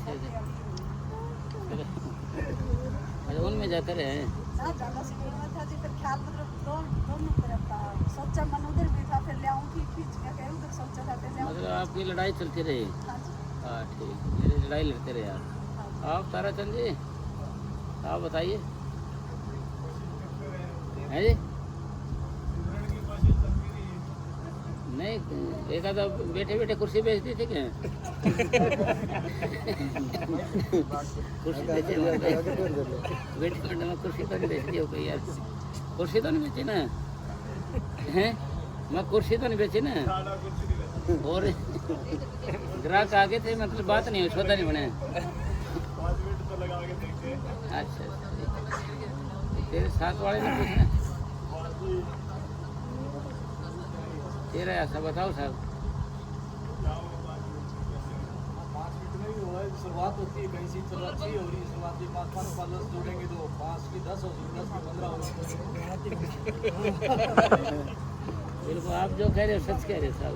अच्छा उनमें जाते रहे ज़्यादा सिक्योर था जी, फिर ख्याल मतलब दोनों तरफ था। सोचा मन उधर भी था, फिर ले आऊँ खींच के गए उधर, सोचा था फिर ले आऊँ। मतलब आपकी लड़ाई चलती रही। हाँ जी। हाँ ठीक, मेरी लड़ाई लड़ते रहे आप। आप ताराचंद जी आप बताइए हैं जी। नहीं एक आधा बैठे बैठे कुर्सी बेच दी थी क्या? कुर्सी बेचे बैठे बैठे मैं कुर्सी तो नहीं बेच दी हो कोई यार। कुर्सी तो नहीं बेची ना हैं? मैं कुर्सी तो नहीं बेची ना। और ग्राहक आगे थे मतलब बात नहीं हुई, सौदा नहीं बने। अच्छा तेरे साथ वाले ने पूछना तेरा ऐसा बताओ साहब। शुरुआत होती है कहीं से, शुरुआत ही हो रही है। शुरुआत में 5 जोड़ेंगे तो 5 की 10 होगी, 10 की 15 होगी। बिल्कुल आप जो कह रहे हो सच कह रहे हो साहब,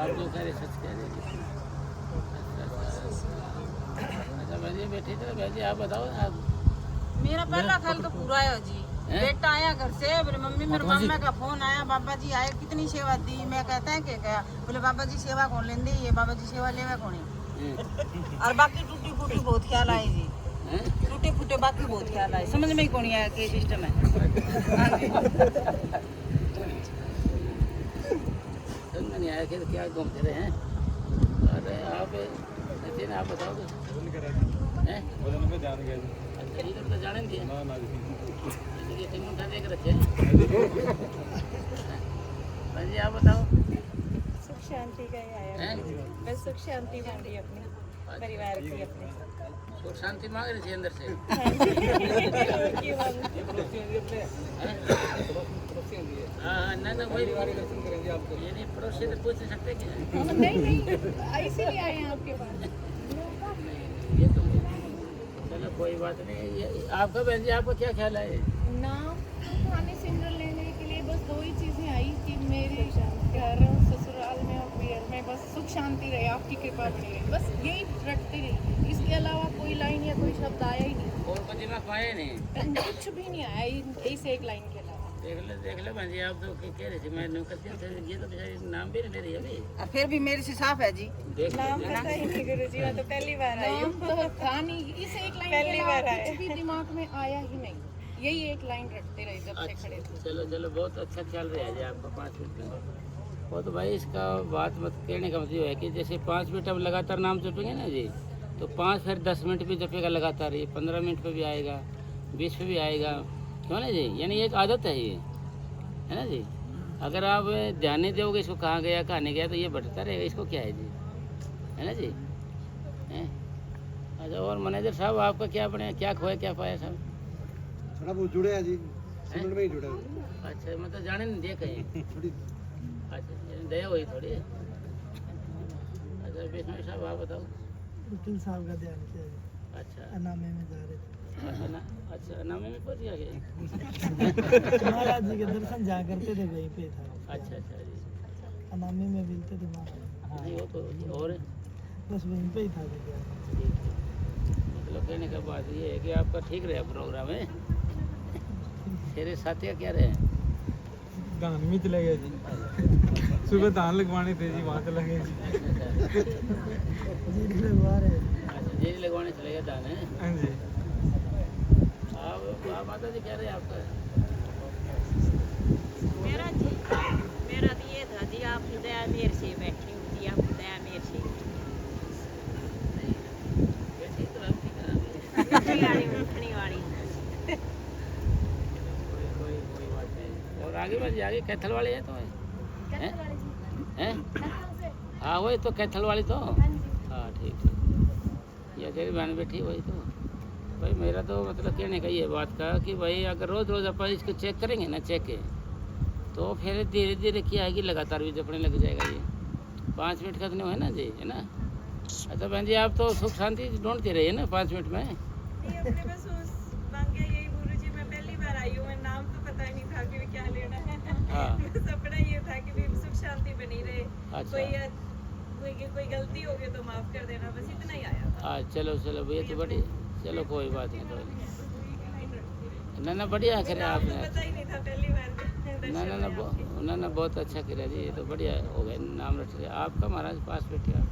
आप जो कह रहे हो सच कह रहे हो। अच्छा भैया बैठे थे भैया आप बताओ आप। मेरा पहला ख्याल तो पूरा है जी। बेटा आया घर से, बोले मम्मी मेरे मामा का फोन आया, बाबा जी आए कितनी सेवा दी। मैं कहता है क्या, बोले बाबा जी सेवा कौन लेंदे, ये बाबा जी सेवा लेवा कौन है। और बाकी टूटी फूटी बहुत ख्याल आए जी, टूटे फूटे बाकी बहुत ख्याल आए, समझ में ही कौन आया क्या सिस्टम है। समझ नहीं आया कि क्या घूमते रहे हैं। अरे आप नितिन आप बताओ तो हैं? तो जाने दिए तीन उठा देख रखे। जी आप बताओ। सुख शांति का ही आया, बस सुख शांति मांग रही अपने परिवार की, अपने सुख शांति मांग रही थी अंदर से। हाँ ना ना वही ये नहीं पड़ोसी से पूछ सकते क्या? नहीं इसीलिए आए हैं आपके पास। ये तो चलो कोई बात नहीं। ये आपका बहन जी आपका क्या ख्याल है? नाम खाने सिमरन लेने के लिए बस 2 ही चीजें आई कि मेरे घर ससुराल में और पियर में बस सुख शांति रहे, आपकी कृपा बनी रहे, बस यही रटते रही। इसके अलावा कोई लाइन या कोई शब्द आया ही नहीं, और कुछ दिमाग में आया नहीं, कुछ भी नहीं आया इस एक लाइन के अलावा। देख लो बहन जी आप तो कह रहे थे मैं करती हूँ, ये तो बेचारी नाम भी नहीं ले रही अभी। फिर भी मेरे से साफ है जी। देख नाम पता ही नहीं गुरुजी, मैं तो पहली बार आई हूँ। तो था नहीं, इस एक लाइन के अलावा कुछ भी दिमाग में आया ही नहीं, यही एक लाइन रटते रहे जब से खड़े थे। चलो बहुत अच्छा ख्याल रहा है जी आपका 5 मिनट में। वो तो भाई इसका बात मत कहने का मतलब है कि जैसे 5 मिनट अब लगातार नाम जपेंगे ना जी, तो 5 फिर 10 मिनट भी जपेगा लगातार, ये 15 मिनट पे भी आएगा, 20 पे भी आएगा, क्यों ना जी। यानी एक आदत है ये, है ना जी। अगर आप ध्यान नहीं दोगे इसको कहाँ गया कहाँ नहीं गया तो ये भटकता रहेगा, इसको क्या है जी, है ना जी। हैं अच्छा और मैनेजर साहब आपका क्या बने, क्या खोया क्या पाया साहब? थोड़ा बहुत जुड़े हैं जी, सिमरन में ही जुड़े हैं। अच्छा मतलब जाने नहीं दिया कहीं। थोड़ी अच्छा दया हुई थोड़ी। अच्छा बिस्मिल साहब आप बताओ। वकील साहब का ध्यान किया जी, अच्छा अनामे में जा रहे थे। अच्छा नामे में पहुँच गया क्या? महाराज जी के दर्शन जहाँ करते थे वहीं पे था। अच्छा जी अनामे में मिलते थे महाराज, नहीं वो तो और बस वहीं पे ही था। मतलब कहने का बात ये है कि आपका ठीक रहा प्रोग्राम है। तेरे साथी क्या रहे? धान में चले गए जी, सुबह धान लगवाने थे जी, वहाँ चले गए जी। लगवा रहे। अच्छा जेल लगवाने चले गए दान है। हाँ जी। आप माता जी कह रहे हैं आपका? मेरा तो ये था जी, आप दया मेर से बैठी हुई थी, आप दया मेर से वैसे ही तो आप ठीक है। उठनी वाली कोई बात नहीं। और आगे बढ़ आगे कैथल वाले हैं तो हैं? हाँ वही तो कैथल वाली तो। हाँ ठीक ये तेरी बहन बैठी वही तो। भाई मेरा तो मतलब कहने का ये बात का कि भाई अगर रोज़ अपन इसको चेक करेंगे ना तो फिर धीरे धीरे क्या आएगी, लगातार भी जपने लग जाएगा ये। 5 मिनट का तो नहीं है ना जी, है ना। अच्छा बहन जी आप तो सुख शांति ढूंढती रही है ना 5 मिनट में। अपने बस मांग गया यही गुरुजी, मैं पहली बार आई हूँ, मैं नाम तो पता ही नहीं था कि क्या लेना है। हाँ बस अपना ये था कि भी सुख शांति बनी रहे, अच्छा। कोई कोई गलती हो गई तो माफ कर देना, बस इतना ही आया था। चलो चलो भैया तो बड़ी, चलो कोई बात नहीं, कोई नहीं। ना बढ़िया करे आपने, पता ही नहीं था पहली बार ना बहुत अच्छा किया जी, ये तो बढ़िया हो गया, नाम रख लिया आपका। महाराज पास बैठे आप।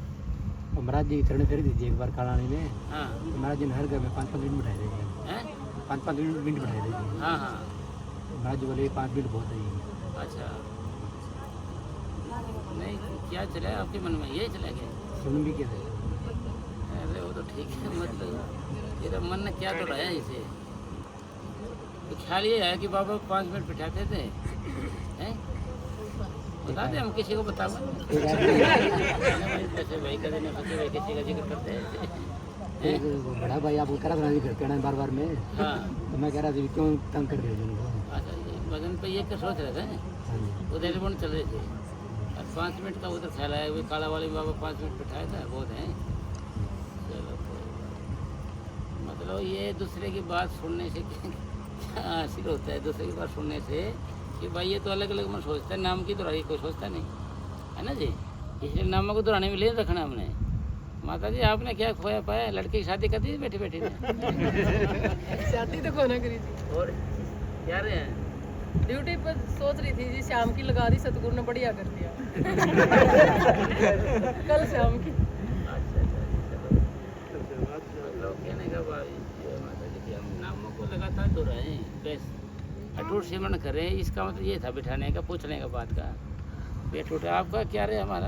महाराज जी चरण कर दीजिए एक बार कालानी में। हाँ महाराज जी ने हर घर में 5-5 मिनट बैठा दीजिए, हैं? 5-5 मिनट बैठा दीजिए। हाँ हाँ महाराज जी बोले 5 मिनट बहुत है। अच्छा, नहीं क्या चला आपके मन में, यही चला गया? सुन भी क्या है? अरे वो तो ठीक है, मतलब ये तो मन ने क्या तो रहा है इसे। तो ख्याल ये है कि बाबा 5 मिनट बिठाते थे, हैं? बता दें हम किसी को बताऊंगा जैसे भाई का देने फंसे भाई किसी का जिक्र करते हैं। बड़ा भाई आपको कह रहा था घर कहना बार बार में, हाँ तो मैं कह रहा था क्यों तंग कर रहे हो? अच्छा, ये वजन पे ये क्या सोच रहे थे, उधर से चल रहे थे और 5 मिनट का उधर ख्याल आया, वो काला वाले बाबा 5 मिनट बिठाया था, बहुत हैं। चलो कोई बात। मतलब ये दूसरे की बात सुनने से क्या हासिल होता है? दूसरे की बात सुनने से कि भाई ये तो अलग अलग मन सोचता है, नाम की दोहराई कोई सोचता नहीं है ना जी। इसलिए नामों को दोहराने में ले रखना हमने। माता जी आपने क्या खोया पाया? लड़की की शादी कर दी बैठी बैठी ने? शादी तो कोना करी थी, और क्या रहे हैं? ड्यूटी पर सोच रही थी जी, शाम की लगा दी, सतगुरु ने बढ़िया कर दिया। कल शाम की। अच्छा मतलब कहने का भाई माता जी कि हम नामों को लगातार दोहराएं, बस अटूट सिमरण करें, इसका मतलब ये था बिठाने का, पूछने का बात का। बेटूट आपका क्या रहे हमारा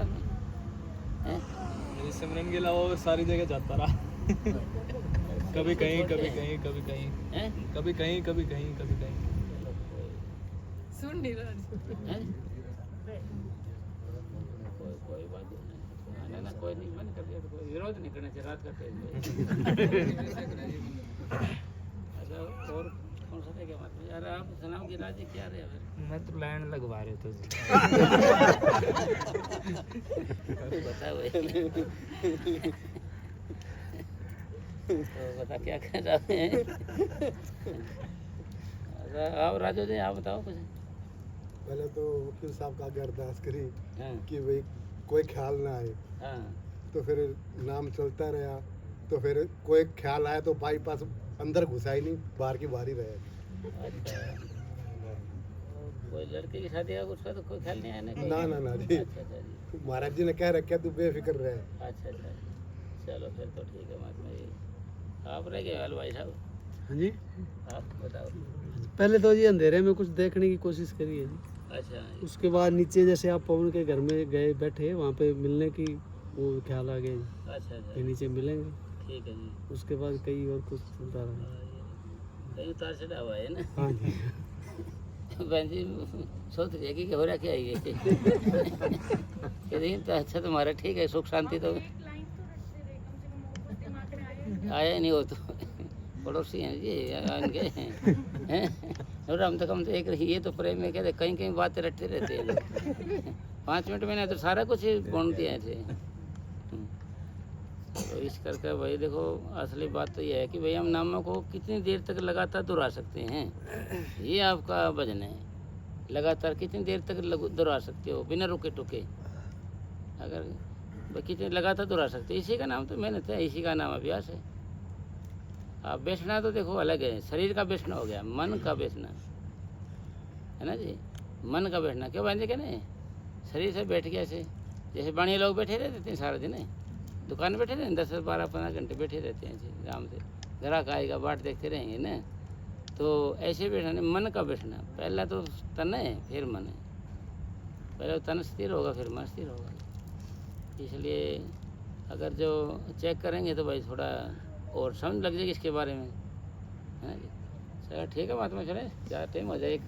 हैं? सिमरन के अलावा वो सारी जगह जाता रहा। कभी कहीं कभी कहीं कभी कहीं हैं? कभी कहीं कभी कहीं कभी कहीं। सुन नहीं रहा जी। हैं? कोई बात नहीं, ना कोई नहीं, मन कर दिया तो कोई विरोध नहीं करना चाहिए, रात करते हैं। अच्छा, और कौन सा क्या बात है यार? आप सुनाओ कि राजी क्या रहे हैं? मैं तो लाइन लगवा रहे थे। बताओ भाई। तो बता क्या कर रहे हैं? अच्छा, आओ राजू जी आप बताओ कुछ। पहले तो वकील साहब का आगे अरदास करी हाँ कि भाई कोई ख्याल ना आए, हाँ तो फिर नाम चलता रहा, तो फिर कोई ख्याल आया तो बाईपास अंदर घुसा ही नहीं, बाहर की बाहर ही रहे। अच्छा, कोई लड़के की शादी का उसका तो कोई ख्याल नहीं आया ना? कोई? ना ना ना जी, अच्छा अच्छा जी, महाराज जी ने कह रखा तू बेफिक्र रहे। अच्छा अच्छा, चलो फिर तो ठीक है महात्मा जी। आप रह गए हाल भाई साहब, हाँ जी, आप बताओ। पहले तो जी अंधेरे में कुछ देखने की कोशिश करी है जी। अच्छा जी, उसके बाद नीचे जैसे आप पवन के घर में गए बैठे, वहाँ पे मिलने की वो ख्याल आ गया जी अच्छा कि अच्छा, नीचे मिलेंगे। ठीक है जी। उसके बाद कई और कुछ चलता रहा। कई उतार चढ़ाव है ना? हाँ जी, बहन जी सोच रही है कि हो रहा क्या है ये? लेकिन तो अच्छा तुम्हारा ठीक है, सुख शांति तो आया नहीं हो तो पड़ोसी हैं जी इनके हैं। और हम तो एक रही, ये तो प्रेम में कहते कहीं कहीं बातें रटते रहते हैं लोग। 5 मिनट में ना तो सारा कुछ बोल दिए थे। तो इस करके भाई देखो असली बात तो ये है कि भाई हम नामों को कितनी देर तक लगातार दोहरा सकते हैं, ये आपका वजन है। लगातार कितनी देर तक दोहरा सकते हो बिना रुके टुके? अगर भाई कितने लगातार दोहरा सकते, इसी का नाम तो मेहनत है, इसी का नाम अभ्यास है। आप बैठना तो देखो अलग है, शरीर का बैठना हो गया, मन का बैठना है ना जी। मन का बैठना क्यों बांधे क्या नहीं, शरीर से बैठ गया ऐसे, जैसे बढ़िया लोग बैठे रहते हैं सारा दिन, दुकान बैठे रहते हैं 10-12-15 घंटे बैठे रहते हैं ऐसे आराम से, ग्राहक आएगा बाट देखते रहेंगे ना। तो ऐसे बैठना नहीं, मन का बैठना। पहला तो तन है फिर मन है, पहले तन स्थिर होगा फिर मन स्थिर होगा। इसलिए अगर जो चेक करेंगे तो भाई थोड़ा और समझ लग जाएगी इसके बारे में, है ना जी। चलो ठीक है महात्मा, चले ज़्यादा टाइम हो जाए।